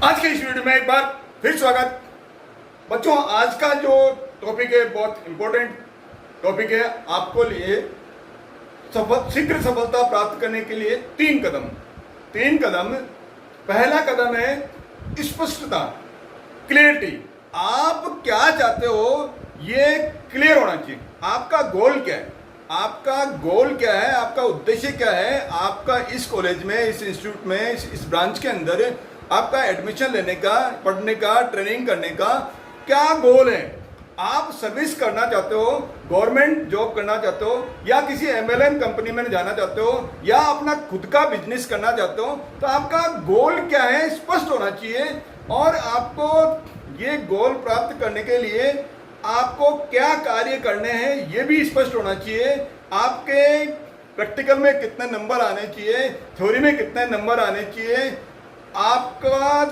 आज के इस वीडियो में एक बार फिर स्वागत। बच्चों, आज का जो टॉपिक है बहुत इंपॉर्टेंट टॉपिक है आपको लिए शीघ्र सफलता प्राप्त करने के लिए तीन कदम। पहला कदम है स्पष्टता, क्लियरिटी। आप क्या चाहते हो ये क्लियर होना चाहिए। आपका गोल क्या है, आपका उद्देश्य क्या है, आपका इस कॉलेज में, इस इंस्टीट्यूट में, इस ब्रांच के अंदर आपका एडमिशन लेने का, पढ़ने का, ट्रेनिंग करने का क्या गोल है। आप सर्विस करना चाहते हो, गवर्नमेंट जॉब करना चाहते हो, या किसी एमएलएम कंपनी में जाना चाहते हो, या अपना खुद का बिजनेस करना चाहते हो, तो आपका गोल क्या है स्पष्ट होना चाहिए। और आपको ये गोल प्राप्त करने के लिए आपको क्या कार्य करने हैं ये भी स्पष्ट होना चाहिए। आपके प्रैक्टिकल में कितने नंबर आने चाहिए, थ्योरी में कितने नंबर आने चाहिए, आपका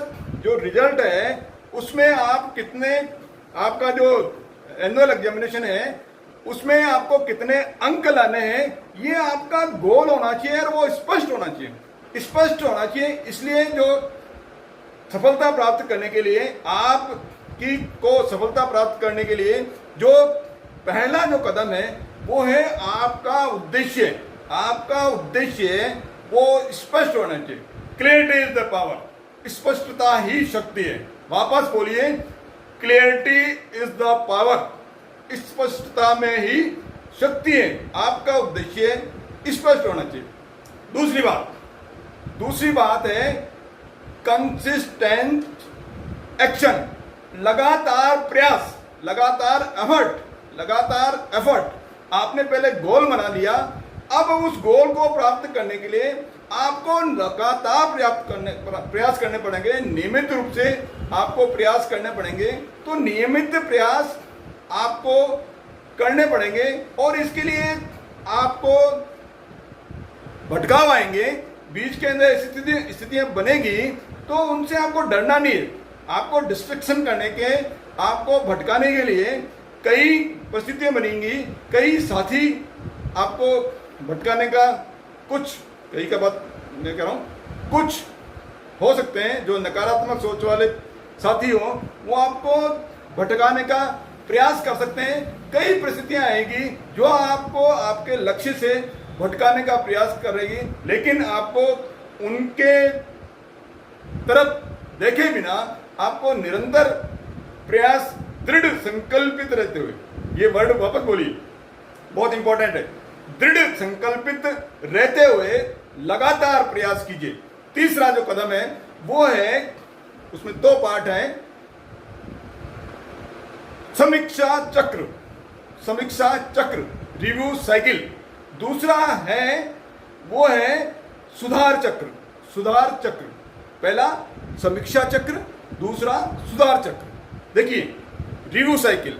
जो रिजल्ट है उसमें आप कितने, आपका जो एनुअल एग्जामिनेशन है उसमें आपको कितने अंक लाने हैं, ये आपका गोल होना चाहिए और वो स्पष्ट होना चाहिए। इसलिए जो सफलता प्राप्त करने के लिए, आपकी को सफलता प्राप्त करने के लिए जो पहला जो कदम है वो है आपका उद्देश्य वो स्पष्ट होना चाहिए। क्लियरिटी इज द पावर, स्पष्टता ही शक्ति है। वापस बोलिए, क्लियरिटी इज द पावर, स्पष्टता में ही शक्ति है। आपका उद्देश्य स्पष्ट होना चाहिए। दूसरी बात है कंसिस्टेंट एक्शन, लगातार प्रयास, लगातार एफर्ट। आपने पहले गोल बना लिया, अब उस गोल को प्राप्त करने के लिए आपको लगातार प्रयास करने पड़ेंगे, नियमित रूप से आपको प्रयास करने पड़ेंगे। तो नियमित प्रयास आपको करने पड़ेंगे और इसके लिए आपको भटकाव आएंगे, बीच के अंदर स्थितियां बनेगी, तो उनसे आपको डरना नहीं है। आपको डिस्ट्रैक्शन करने के, आपको भटकाने के लिए कई परिस्थितियां बनेंगी, कई साथी आपको भटकाने का, कई का बात मैं कह रहा हूँ, कुछ हो सकते हैं जो नकारात्मक सोच वाले साथी हो, वो आपको भटकाने का प्रयास कर सकते हैं। कई परिस्थितियां आएगी जो आपको आपके लक्ष्य से भटकाने का प्रयास करेगी, लेकिन आपको उनके तरफ देखे बिना आपको निरंतर प्रयास, दृढ़ संकल्पित रहते हुए, ये वर्ड वापस बोलिए, बहुत इंपॉर्टेंट है, दृढ़ संकल्पित रहते हुए लगातार प्रयास कीजिए। तीसरा जो कदम है वो है, उसमें दो पार्ट हैं, समीक्षा चक्र, रिव्यू साइकिल। दूसरा है वो है सुधार चक्र। पहला समीक्षा चक्र, दूसरा सुधार चक्र। देखिए, रिव्यू साइकिल,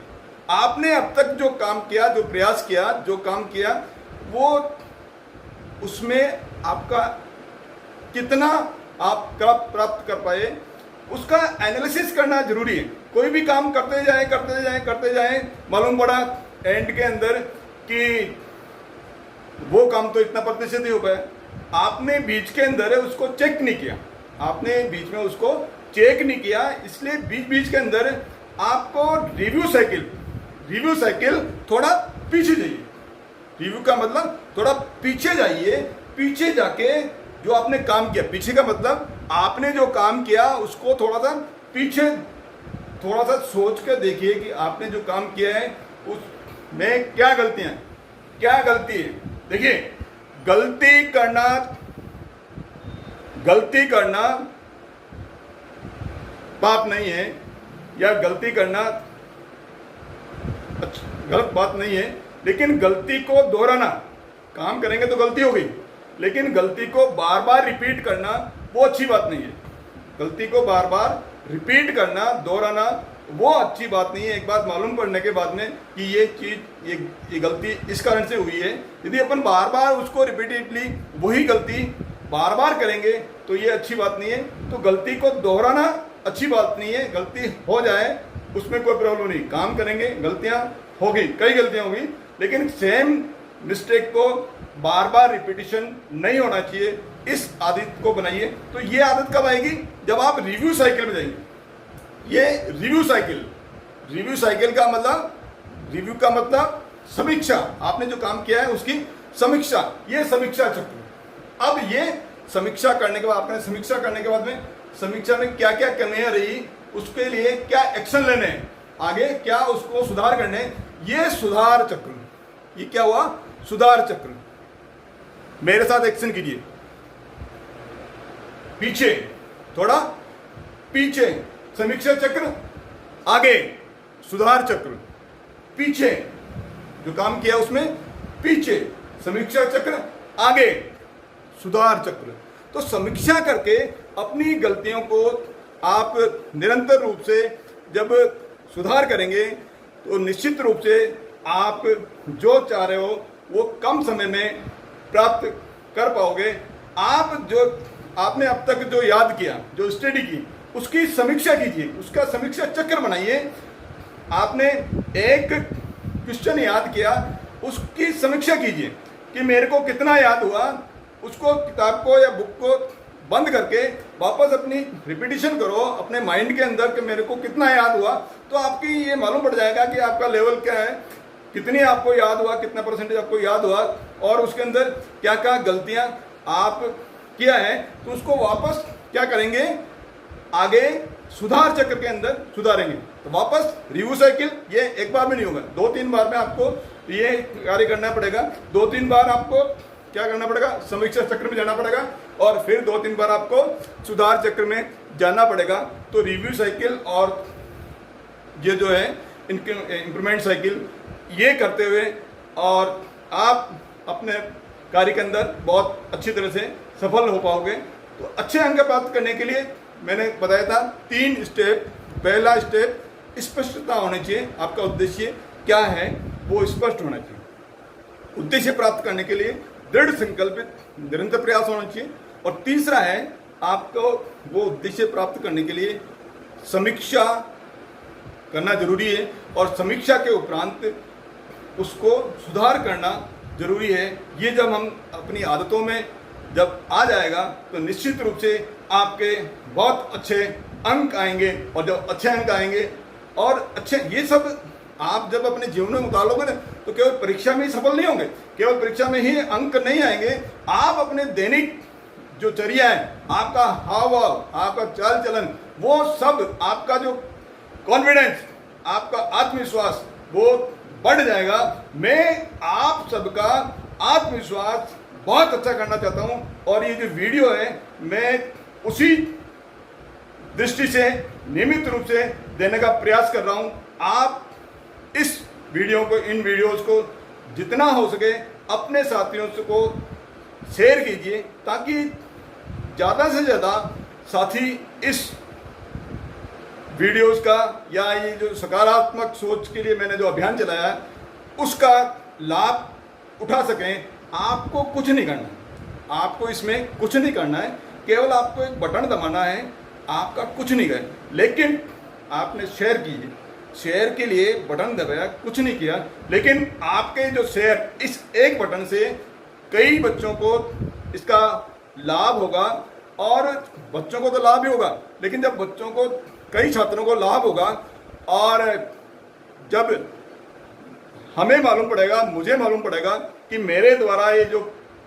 आपने अब तक जो काम किया, जो प्रयास किया, जो काम किया, वो उसमें आपका कितना आप प्राप्त कर पाए, उसका एनालिसिस करना जरूरी है। कोई भी काम करते जाए, मालूम पड़ा एंड के अंदर कि वो काम तो इतना प्रतिशत ही हो पाया, आपने बीच के अंदर उसको चेक नहीं किया, इसलिए बीच के अंदर आपको रिव्यू साइकिल थोड़ा पीछे जाइए। रिव्यू का मतलब थोड़ा पीछे जाइए, पीछे जाके जो आपने काम किया, पीछे का मतलब आपने जो काम किया उसको थोड़ा सा सोच कर देखिए कि आपने जो काम किया है उसमें क्या गलती है। देखिए, गलती करना पाप नहीं है, या गलती करना गलत बात नहीं है, लेकिन गलती को दोहराना, काम करेंगे तो गलती होगी, लेकिन गलती को बार बार रिपीट करना वो अच्छी बात नहीं है। गलती को बार बार रिपीट करना, दोहराना वो अच्छी बात नहीं है। एक बात मालूम पड़ने के बाद में कि ये चीज, ये गलती इस कारण से हुई है, यदि अपन बार बार उसको रिपीटेडली वही गलती बार बार करेंगे तो ये अच्छी बात नहीं है। तो गलती को दोहराना अच्छी बात नहीं है। गलती हो जाए उसमें कोई प्रॉब्लम नहीं, काम करेंगे, गलतियां होगी, कई गलतियां होगी, लेकिन सेम मिस्टेक को बार बार रिपीटिशन नहीं होना चाहिए, इस आदत को बनाइए। तो ये आदत कब आएगी? जब आप रिव्यू साइकिल में जाएंगे। ये रिव्यू साइकिल का मतलब समीक्षा, आपने जो काम किया है उसकी समीक्षा, ये समीक्षा चक्र। अब ये समीक्षा करने के बाद, आपने समीक्षा करने के बाद में समीक्षा में क्या क्या कमियां रही, उसके लिए क्या एक्शन लेने हैं, आगे क्या उसको सुधार करने, ये सुधार चक्र। ये क्या हुआ? सुधार चक्र। मेरे साथ एक्शन कीजिए। पीछे, थोड़ा पीछे समीक्षा चक्र, आगे सुधार चक्र, पीछे जो काम किया उसमें पीछे समीक्षा चक्र, आगे सुधार चक्र। तो समीक्षा करके अपनी गलतियों को आप निरंतर रूप से जब सुधार करेंगे तो निश्चित रूप से आप जो चाह रहे हो वो कम समय में प्राप्त कर पाओगे। आपने अब तक जो याद किया, जो स्टडी की, उसकी समीक्षा कीजिए, उसका समीक्षा चक्र बनाइए। आपने एक क्वेश्चन याद किया, उसकी समीक्षा कीजिए कि मेरे को कितना याद हुआ। उसको, किताब को या बुक को बंद करके वापस अपनी रिपीटिशन करो अपने माइंड के अंदर कि मेरे को कितना याद हुआ। तो आपकी ये मालूम पड़ जाएगा कि आपका लेवल क्या है, कितनी आपको याद हुआ, कितना परसेंटेज आपको याद हुआ, और उसके अंदर क्या क्या गलतियां आप किया है। तो उसको वापस क्या करेंगे, आगे सुधार चक्र के अंदर सुधारेंगे। तो वापस रिव्यू साइकिल, ये एक बार में नहीं होगा, 2-3 बार में आपको ये कार्य करना पड़ेगा। 2-3 बार आपको क्या करना पड़ेगा, समीक्षा चक्र में जाना पड़ेगा, और फिर 2-3 बार आपको सुधार चक्र में जाना पड़ेगा। तो रिव्यू साइकिल और ये जो है इंप्रूवमेंट साइकिल, ये करते हुए और आप अपने कार्य के अंदर बहुत अच्छी तरह से सफल हो पाओगे। तो अच्छे अंक प्राप्त करने के लिए मैंने बताया था 3 स्टेप। पहला स्टेप, स्पष्टता होनी चाहिए, आपका उद्देश्य क्या है वो स्पष्ट होना चाहिए। उद्देश्य प्राप्त करने के लिए दृढ़ संकल्पित निरंतर प्रयास होना चाहिए। और तीसरा है, आपको वो उद्देश्य प्राप्त करने के लिए समीक्षा करना जरूरी है, और समीक्षा के उपरांत उसको सुधार करना जरूरी है। ये जब हम अपनी आदतों में जब आ जाएगा तो निश्चित रूप से आपके बहुत अच्छे अंक आएंगे, और जब अच्छे अंक आएंगे और अच्छे, ये सब आप जब अपने जीवन में उतारोगे ना, तो केवल परीक्षा में ही सफल नहीं होंगे, केवल परीक्षा में ही अंक नहीं आएंगे। आप अपने दैनिक जो चर्या है, आपका हाव भाव, आपका चाल चलन, वो सब, आपका जो कॉन्फिडेंस, आपका आत्मविश्वास, वो बढ़ जाएगा। मैं आप सबका आत्मविश्वास बहुत अच्छा करना चाहता हूं, और ये जो वीडियो है मैं उसी दृष्टि से नियमित रूप से देने का प्रयास कर रहा हूं। आप इस वीडियो को, इन वीडियोस को जितना हो सके अपने साथियों को शेयर कीजिए, ताकि ज़्यादा से ज़्यादा साथी इस वीडियोस का, या ये जो सकारात्मक सोच के लिए मैंने जो अभियान चलाया है, उसका लाभ उठा सकें। आपको कुछ नहीं करना है, आपको इसमें कुछ नहीं करना है, केवल आपको एक बटन दबाना है, आपका कुछ नहीं गए, लेकिन आपने शेयर कीजिए। शेयर के लिए बटन दबाया, कुछ नहीं किया, लेकिन आपके जो शेयर, इस एक बटन से कई बच्चों को इसका लाभ होगा। और बच्चों को तो लाभ ही होगा, लेकिन जब बच्चों को, कई छात्रों को लाभ होगा, और जब हमें मालूम पड़ेगा, मुझे मालूम पड़ेगा कि मेरे द्वारा ये जो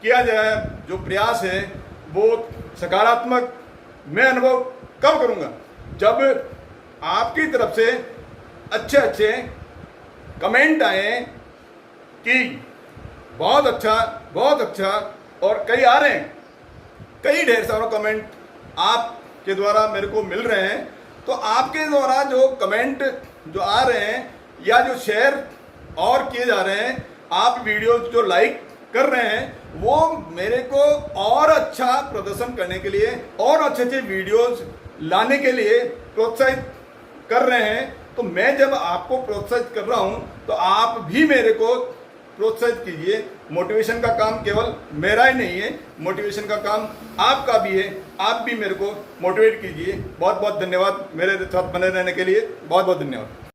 किया जाए, जो प्रयास है, वो सकारात्मक मैं अनुभव कब करूँगा, जब आपकी तरफ से अच्छे अच्छे कमेंट आए कि बहुत अच्छा, बहुत अच्छा, और कई आ रहे हैं, कई ढेर सारे कमेंट आपके द्वारा मेरे को मिल रहे हैं। तो आपके द्वारा जो कमेंट जो आ रहे हैं, या जो शेयर और किए जा रहे हैं, आप वीडियो जो लाइक कर रहे हैं, वो मेरे को और अच्छा प्रदर्शन करने के लिए, और अच्छे अच्छे वीडियोस लाने के लिए प्रोत्साहित कर रहे हैं। तो मैं जब आपको प्रोत्साहित कर रहा हूं, तो आप भी मेरे को प्रोत्साहित कीजिए। मोटिवेशन का काम केवल मेरा ही नहीं है, मोटिवेशन का काम आपका भी है। आप भी मेरे को मोटिवेट कीजिए। बहुत बहुत धन्यवाद मेरे साथ बने रहने के लिए, बहुत बहुत धन्यवाद।